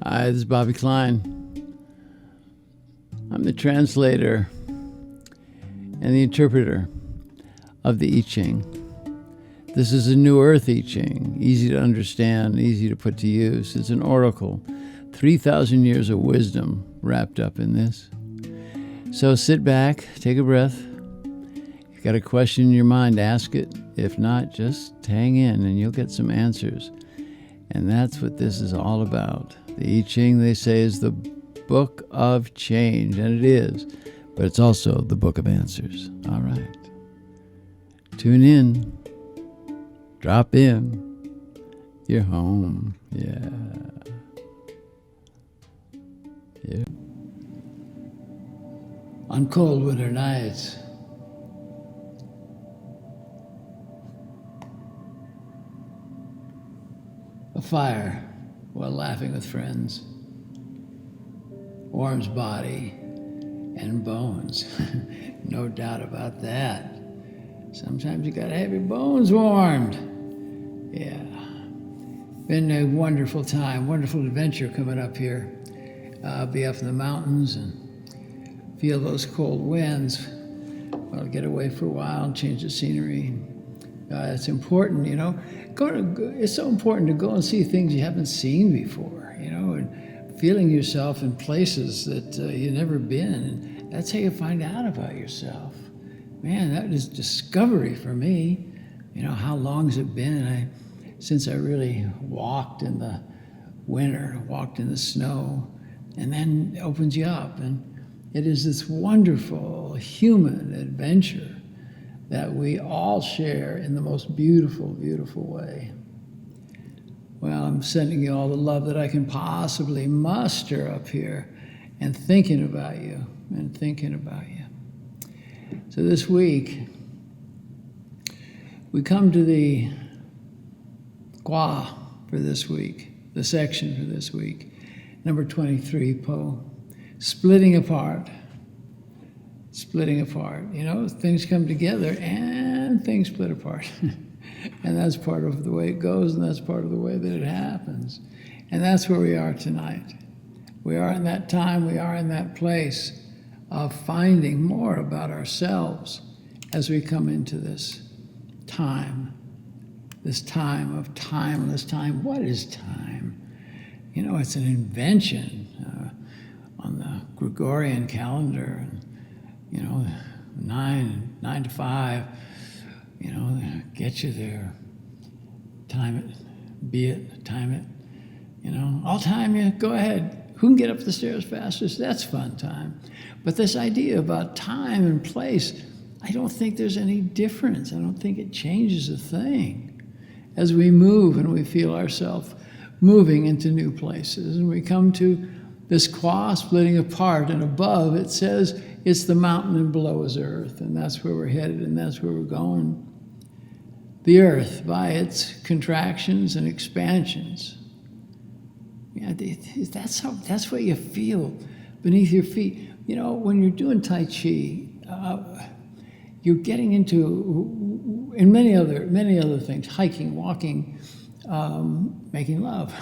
Hi, this is Bobby Klein. I'm the translator and the interpreter of the I Ching. This is a New Earth I Ching, easy to understand, easy to put to use. It's an oracle, 3,000 years of wisdom wrapped up in this. So sit back, take a breath. If you've got a question in your mind, ask it. If not, just hang in and you'll get some answers. And that's what this is all about. The I Ching, they say, is the book of change, and it is, but it's also the book of answers. All right. Tune in. Drop in. You're home. Yeah. On cold winter nights, a fire while laughing with friends warms body and bones. No doubt about that. Sometimes you gotta have your bones warmed. Yeah. Been a wonderful time, wonderful adventure coming up here. I'll be up in the mountains and feel those cold winds. I'll get away for a while and change the scenery. It's important, you know. It's so important to go and see things you haven't seen before, you know, and feeling yourself in places that you've never been. And that's how you find out about yourself. Man, that is discovery for me. You know, how long has it been since I really walked in the winter, walked in the snow, and then it opens you up. And it is this wonderful human adventure that we all share in the most beautiful, beautiful way. Well, I'm sending you all the love that I can possibly muster up here and thinking about you and thinking about you. So this week, we come to the Gua for this week, the section for this week, number 23, Po, splitting apart. Splitting apart. You know, things come together and things split apart. And that's part of the way it goes, and that's part of the way that it happens. And that's where we are tonight. We are in that time, we are in that place of finding more about ourselves as we come into this time of timeless time. What is time? You know, it's an invention on the Gregorian calendar. You know, 9 to 5, you know, get you there. Time it, be it, time it. You know, I'll time you, go ahead. Who can get up the stairs fastest? That's fun time. But this idea about time and place, I don't think there's any difference. I don't think it changes a thing. As we move and we feel ourselves moving into new places, and we come to this Kwa splitting apart, and above it says it's the mountain and below is earth, and that's where we're headed and that's where we're going. The earth, by its contractions and expansions, yeah, that's what you feel beneath your feet. You know, when you're doing Tai Chi, you're getting into, and many other things, hiking, walking, making love.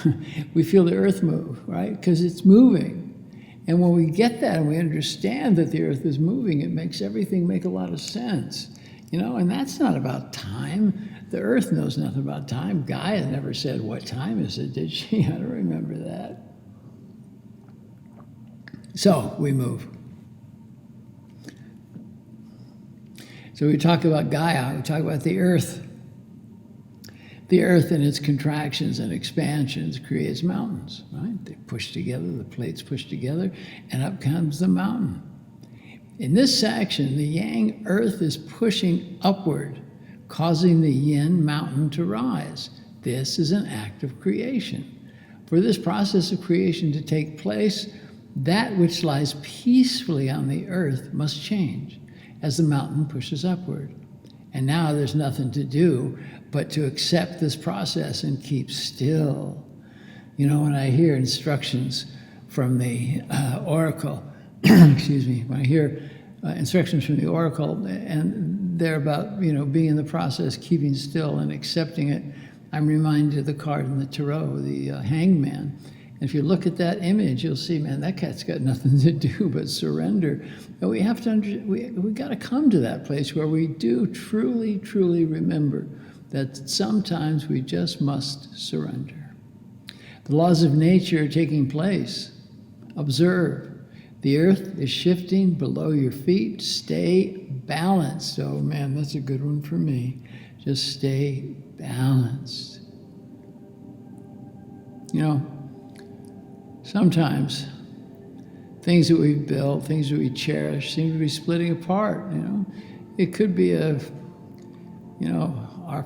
We feel the earth move, right? Because it's moving. And when we get that and we understand that the earth is moving, it makes everything make a lot of sense. You know, and that's not about time. The earth knows nothing about time. Gaia never said, what time is it, did she? I don't remember that. So we move. So we talk about Gaia, we talk about the earth. The earth in its contractions and expansions creates mountains, right? They push together, the plates push together, and up comes the mountain. In this section, the yang earth is pushing upward, causing the yin mountain to rise. This is an act of creation. For this process of creation to take place, that which lies peacefully on the earth must change as the mountain pushes upward. And now there's nothing to do but to accept this process and keep still. You know, when I hear instructions from the oracle, excuse me, when I hear instructions from the oracle and they're about, you know, being in the process, keeping still and accepting it, I'm reminded of the card in the tarot, the hangman. And if you look at that image, you'll see, man, that cat's got nothing to do but surrender. And we have to, we got to come to that place where we do truly, truly remember that sometimes we just must surrender. The laws of nature are taking place. Observe. The earth is shifting below your feet. Stay balanced. Oh man, that's a good one for me. Just stay balanced. You know, sometimes things that we've built, things that we cherish, seem to be splitting apart. You know, it could be our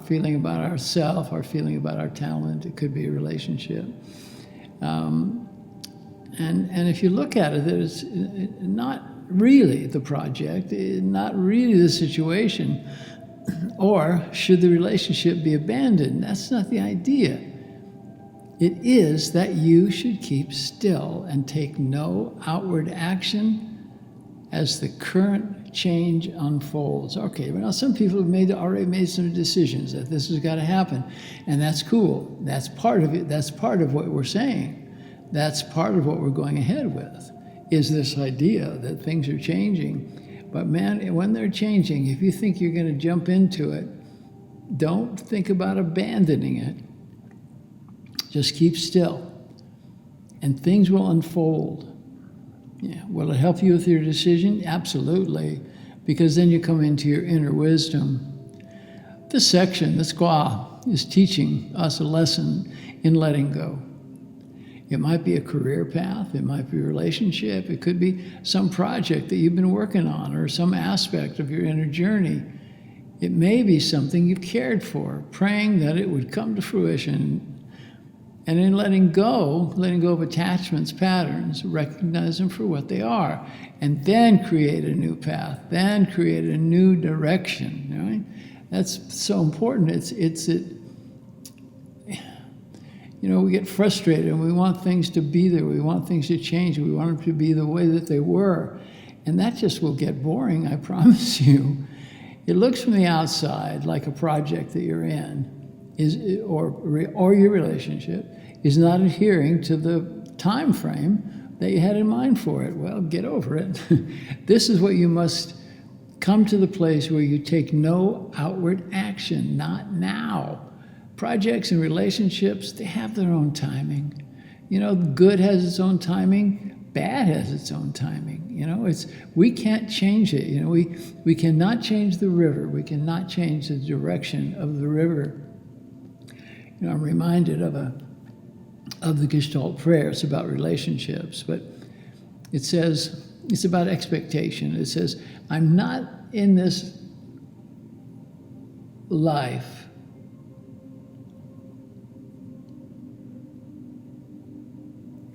feeling about ourself, our feeling about our talent. It could be a relationship. And if you look at it, it's not really the project, not really the situation, or should the relationship be abandoned? That's not the idea. It is that you should keep still and take no outward action as the current change unfolds. Okay, well, now some people have already made some decisions that this has got to happen, and that's cool. That's part of it. That's part of what we're saying. That's part of what we're going ahead with, is this idea that things are changing. But man, when they're changing, if you think you're going to jump into it, don't think about abandoning it. Just keep still, and things will unfold. Yeah. Will it help you with your decision? Absolutely, because then you come into your inner wisdom. This section, the squaw, is teaching us a lesson in letting go. It might be a career path, it might be a relationship, it could be some project that you've been working on or some aspect of your inner journey. It may be something you've cared for, praying that it would come to fruition. And in letting go of attachments, patterns, recognize them for what they are, and then create a new path, then create a new direction, right? That's so important. We get frustrated and we want things to be there. We want things to change. We want them to be the way that they were. And that just will get boring, I promise you. It looks from the outside like a project that you're in or your relationship is not adhering to the time frame that you had in mind for it. Well, get over it. This is what you must come to the place where you take no outward action, not now. Projects and relationships, they have their own timing. Good has its own timing, bad has its own timing. We can't change it. We cannot change the river. We cannot change the direction of the river. I'm reminded of the Gestalt prayer. It's about relationships, but it says, it's about expectation. It says, I'm not in this life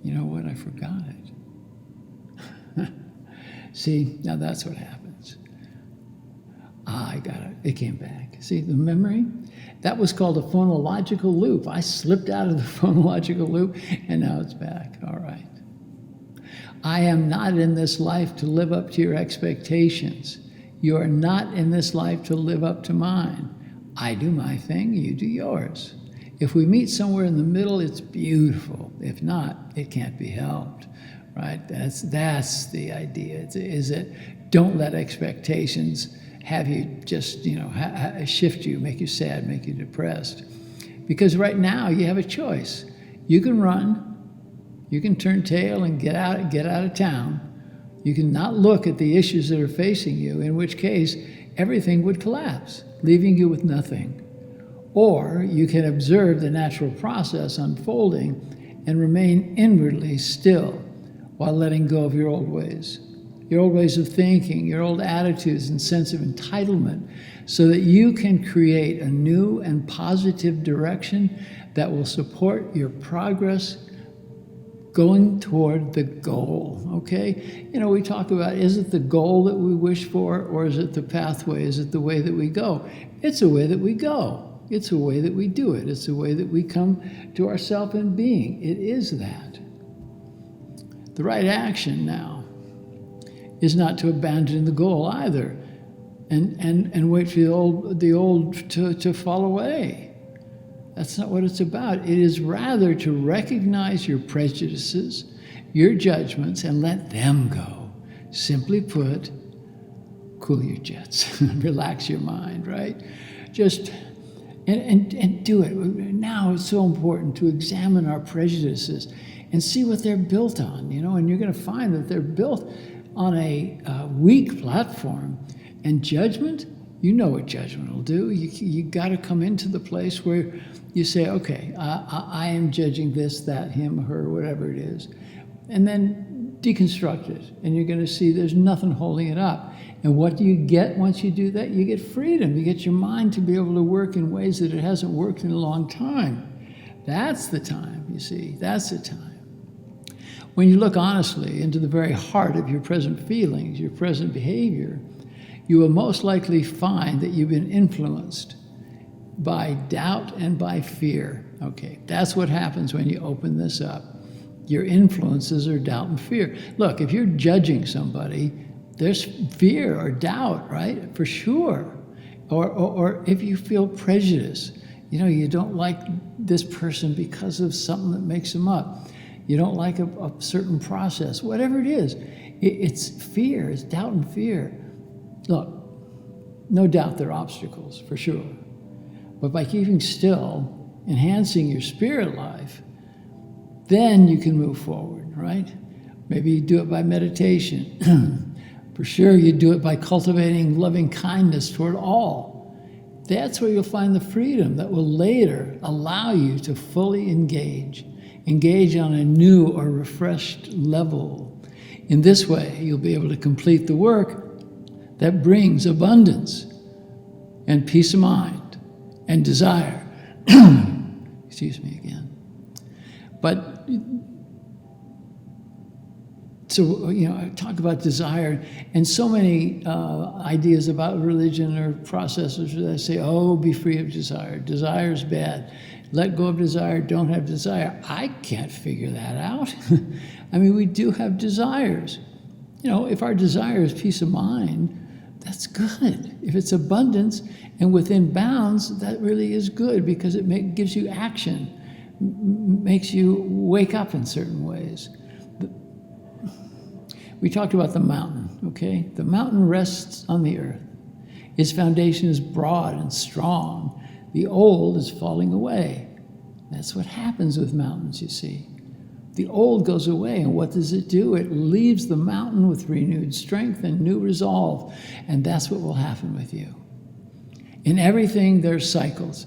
You know what? I forgot it. See, now that's what happens. I got it. It came back. See, the memory? That was called a phonological loop. I slipped out of the phonological loop, and now it's back. All right. I am not in this life to live up to your expectations. You are not in this life to live up to mine. I do my thing, you do yours. If we meet somewhere in the middle, it's beautiful. If not, it can't be helped, right? That's the idea. Is that don't let expectations have you just, shift you, make you sad, make you depressed. Because right now you have a choice. You can run, you can turn tail and get out of town. You can not look at the issues that are facing you, in which case everything would collapse, leaving you with nothing. Or you can observe the natural process unfolding and remain inwardly still while letting go of your old ways of thinking, your old attitudes and sense of entitlement, so that you can create a new and positive direction that will support your progress going toward the goal, okay? We talk about, is it the goal that we wish for, or is it the pathway? Is it the way that we go? It's the way that we go. It's the way that we do it. It's the way that we come to ourself in being. It is that. The right action now is not to abandon the goal either and wait for the old to fall away. That's not what it's about. It is rather to recognize your prejudices, your judgments, and let them go. Simply put, cool your jets, relax your mind, right? Just, and do it. Now it's so important to examine our prejudices and see what they're built on, and you're going to find that they're built on a weak platform. And judgment, you know what judgment will do. You got to come into the place where you say, okay, I am judging this, that, him, her, whatever it is. And then deconstruct it. And you're going to see there's nothing holding it up. And what do you get once you do that? You get freedom. You get your mind to be able to work in ways that it hasn't worked in a long time. That's the time, you see. That's the time. When you look honestly into the very heart of your present feelings, your present behavior, you will most likely find that you've been influenced by doubt and by fear. Okay, that's what happens when you open this up. Your influences are doubt and fear. Look, if you're judging somebody, there's fear or doubt, right? For sure. Or if you feel prejudice, you don't like this person because of something that makes them up. You don't like a certain process, whatever it is. It's fear, it's doubt and fear. Look, no doubt there are obstacles, for sure. But by keeping still, enhancing your spirit life, then you can move forward, right? Maybe you do it by meditation. For sure, you do it by cultivating loving kindness toward all. That's where you'll find the freedom that will later allow you to fully engage on a new or refreshed level. In this way, you'll be able to complete the work that brings abundance and peace of mind and desire. Excuse me again. But, so, I talk about desire, and so many ideas about religion or processes that say, oh, be free of desire. Desire is bad. Let go of desire, don't have desire. I can't figure that out. I mean, we do have desires. If our desire is peace of mind, that's good. If it's abundance and within bounds, that really is good because it gives you action, makes you wake up in certain ways. We talked about the mountain, okay? The mountain rests on the earth. Its foundation is broad and strong. The old is falling away. That's what happens with mountains, you see. The old goes away, and what does it do? It leaves the mountain with renewed strength and new resolve, and that's what will happen with you. In everything, there's cycles.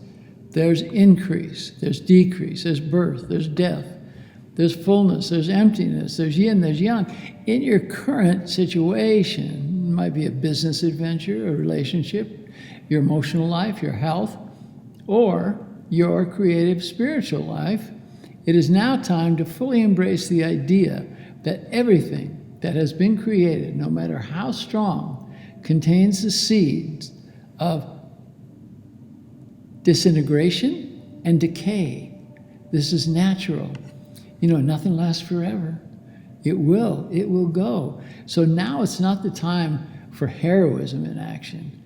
There's increase, there's decrease, there's birth, there's death, there's fullness, there's emptiness, there's yin, there's yang. In your current situation, it might be a business adventure, a relationship, your emotional life, your health, or your creative spiritual life, it is now time to fully embrace the idea that everything that has been created, no matter how strong, contains the seeds of disintegration and decay. This is natural. Nothing lasts forever. It will go. So now it's not the time for heroism in action.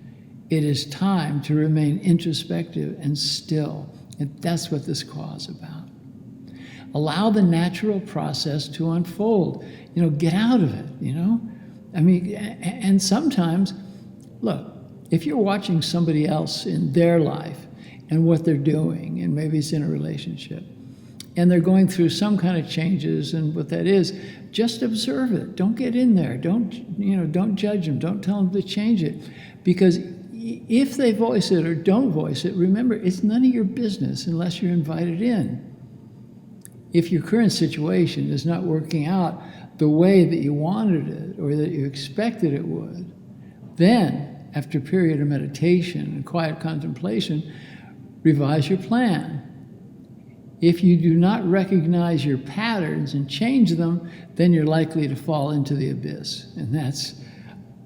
It is time to remain introspective and still. And that's what this call is about. Allow the natural process to unfold. Get out of it, I mean, and sometimes, look, if you're watching somebody else in their life and what they're doing, and maybe it's in a relationship, and they're going through some kind of changes, and what that is, just observe it. Don't get in there. Don't judge them. Don't tell them to change it. Because if they voice it or don't voice it, remember, it's none of your business unless you're invited in. If your current situation is not working out the way that you wanted it or that you expected it would, then, after a period of meditation and quiet contemplation, revise your plan. If you do not recognize your patterns and change them, then you're likely to fall into the abyss. And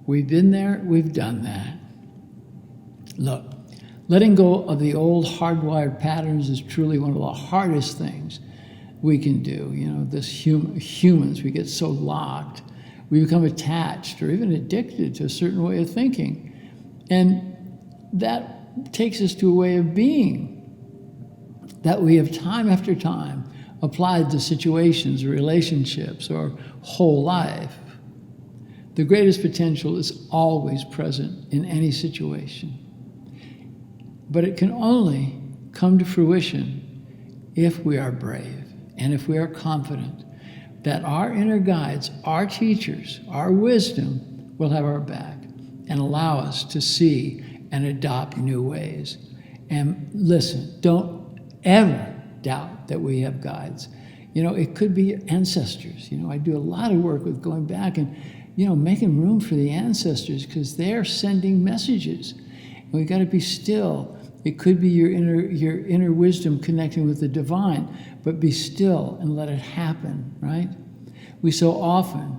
we've been there, we've done that. Look, letting go of the old hardwired patterns is truly one of the hardest things we can do. Humans, we get so locked. We become attached or even addicted to a certain way of thinking. And that takes us to a way of being. that we have time after time applied to situations, relationships, or whole life. The greatest potential is always present in any situation. But it can only come to fruition if we are brave and if we are confident that our inner guides, our teachers, our wisdom will have our back and allow us to see and adopt new ways. And listen, don't ever doubt that we have guides. It could be ancestors. I do a lot of work with going back and, making room for the ancestors because they're sending messages. And we got to be still. It could be your inner wisdom connecting with the divine, but be still and let it happen, right? We so often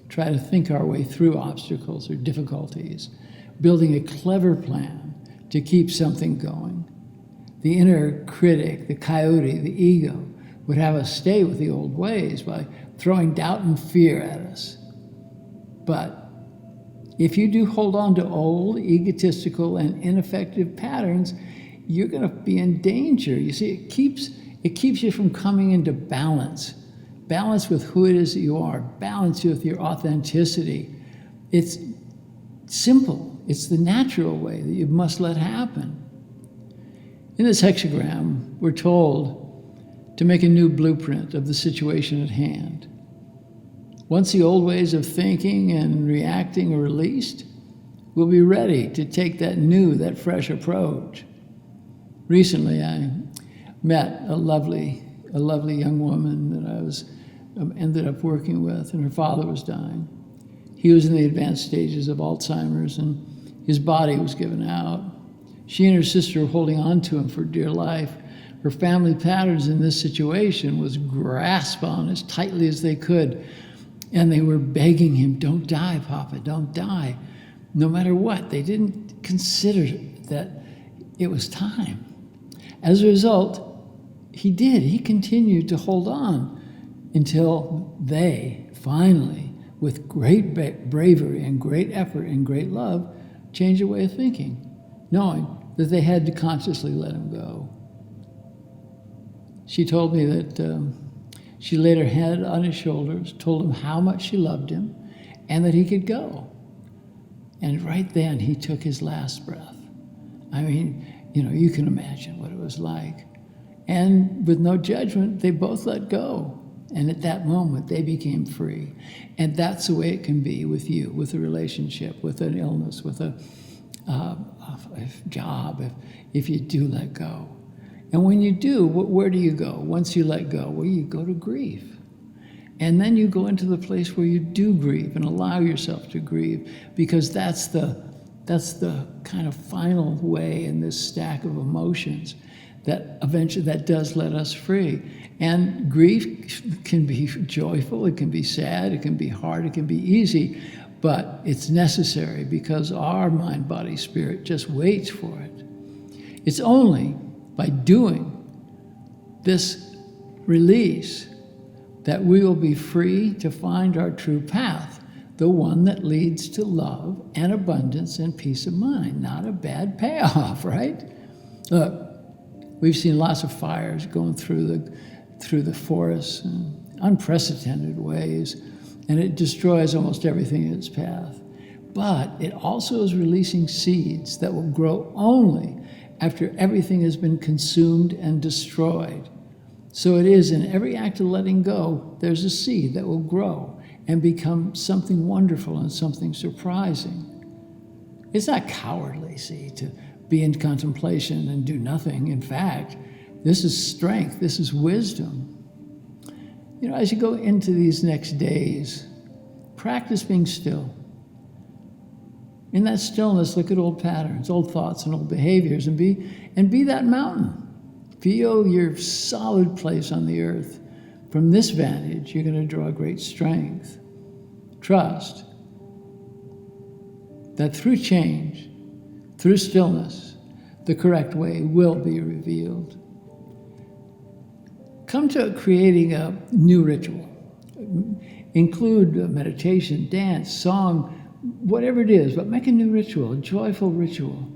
try to think our way through obstacles or difficulties, building a clever plan to keep something going. The inner critic, the coyote, the ego, would have us stay with the old ways by throwing doubt and fear at us. But if you do hold on to old, egotistical, and ineffective patterns, you're going to be in danger. You see, it keeps you from coming into balance with who it is that you are, balance with your authenticity. It's simple. It's the natural way that you must let happen. In this hexagram, we're told to make a new blueprint of the situation at hand. Once the old ways of thinking and reacting are released, we'll be ready to take that fresh approach. Recently, I met a lovely young woman that I ended up working with, and her father was dying. He was in the advanced stages of Alzheimer's, and his body was given out. She and her sister were holding on to him for dear life. Her family patterns in this situation was grasp on as tightly as they could. And they were begging him, don't die, Papa, don't die. No matter what, they didn't consider that it was time. As a result, he did. He continued to hold on until they finally, with great bravery and great effort and great love, changed their way of thinking, knowing that they had to consciously let him go. She told me that she laid her head on his shoulders, told him how much she loved him, and that he could go. And right then, he took his last breath. I mean, you can imagine what it was like. And with no judgment, they both let go. And at that moment, they became free. And that's the way it can be with you, with a relationship, with an illness, with a job, if you do let go. And when you do, where do you go? Once you let go, well, you go to grief. And then you go into the place where you do grieve and allow yourself to grieve, because that's the kind of final way in this stack of emotions that eventually that does let us free. And grief can be joyful, it can be sad, it can be hard, it can be easy, but it's necessary because our mind, body, spirit just waits for it. It's only by doing this release that we will be free to find our true path, the one that leads to love and abundance and peace of mind. Not a bad payoff, right? Look, we've seen lots of fires going through the forests in unprecedented ways, and it destroys almost everything in its path. But it also is releasing seeds that will grow only after everything has been consumed and destroyed. So it is in every act of letting go, there's a seed that will grow and become something wonderful and something surprising. It's not cowardly, see, to be in contemplation and do nothing. In fact, this is strength, this is wisdom. As you go into these next days, practice being still. In that stillness, look at old patterns, old thoughts, and old behaviors, and be that mountain. Feel your solid place on the earth. From this vantage, you're going to draw great strength. Trust that through change, through stillness, the correct way will be revealed. Come to creating a new ritual. Include meditation, dance, song, whatever it is, but make a new ritual, a joyful ritual.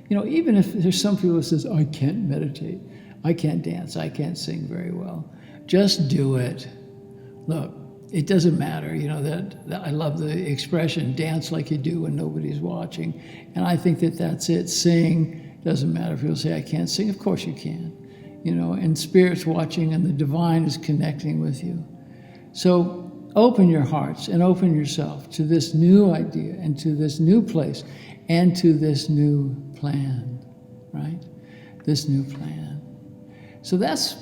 Even if there's some people who says, I can't meditate. I can't dance. I can't sing very well. Just do it. Look, it doesn't matter. You know, that I love the expression, dance like you do when nobody's watching. And I think that that's it. Sing. Doesn't matter if people say, I can't sing. Of course you can. You know, and Spirit's watching and the divine is connecting with you. So open your hearts and open yourself to this new idea and to this new place and to this new plan, right? This new plan. So that's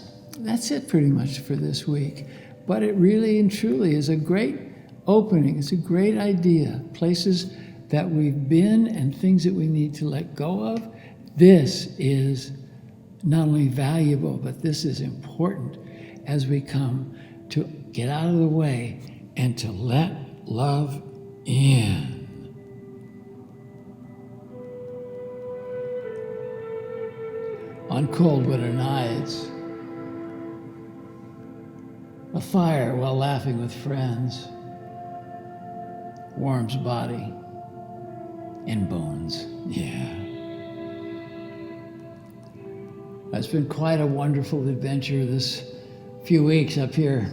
it pretty much for this week. But it really and truly is a great opening. It's a great idea. Places that we've been and things that we need to let go of. This is not only valuable, but this is important as we come to get out of the way and to let love in. On cold winter nights, a fire while laughing with friends warms body and bones. Yeah. It's been quite a wonderful adventure this few weeks up here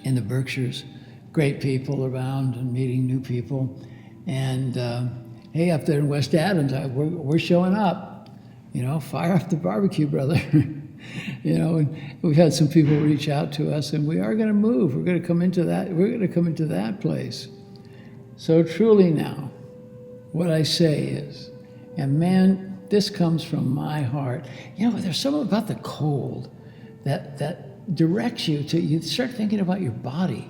in the Berkshires. Great people around and meeting new people. And hey, up there in West Adams, we're showing up. You know, fire up the barbecue, brother. You know, and we've had some people reach out to us, and we are going to move. We're going to come into that. We're going to come into that place. So truly now, what I say is, and man, this comes from my heart. You know, there's something about the cold that directs you to, you start thinking about your body.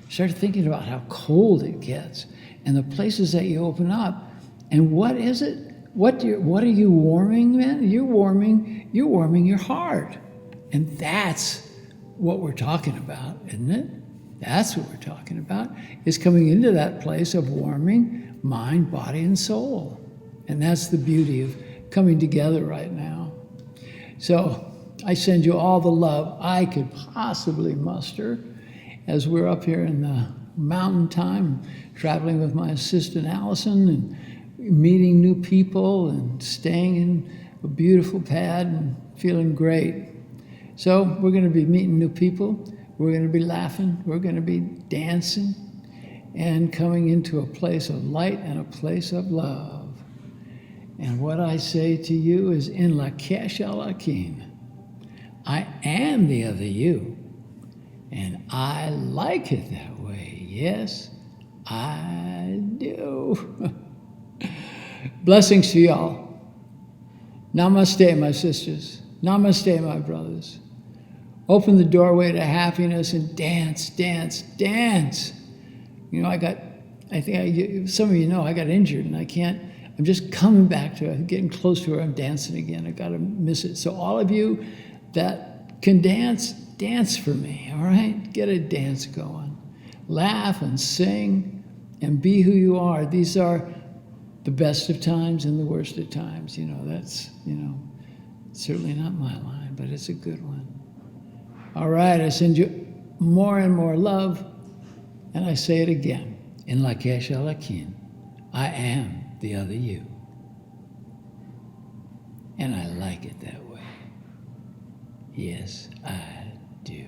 Start thinking about how cold it gets and the places that you open up. And what is it? What are you warming, man? You're warming your heart. And that's what we're talking about, isn't it? That's what we're talking about, is coming into that place of warming mind, body, and soul. And that's the beauty of coming together right now. So I send you all the love I could possibly muster as we're up here in the mountain time, traveling with my assistant Allison and meeting new people and staying in a beautiful pad and feeling great. So we're going to be meeting new people. We're going to be laughing. We're going to be dancing and coming into a place of light and a place of love. And what I say to you is, in Lakesh Alakin, I am the other you, and I like it that way. Yes, I do. Blessings to y'all. Namaste, my sisters. Namaste, my brothers. Open the doorway to happiness and dance, dance, dance. You know, some of you know I got injured and I'm just coming back to it, getting close to where I'm dancing again. I got to miss it. So all of you that can dance, dance for me, all right? Get a dance going. Laugh and sing and be who you are. These are the best of times and the worst of times. You know, that's, certainly not my line, but it's a good one. All right, I send you more and more love, and I say it again. In Lakesh Alakin, I am the other you. And I like it that way. Yes, I do.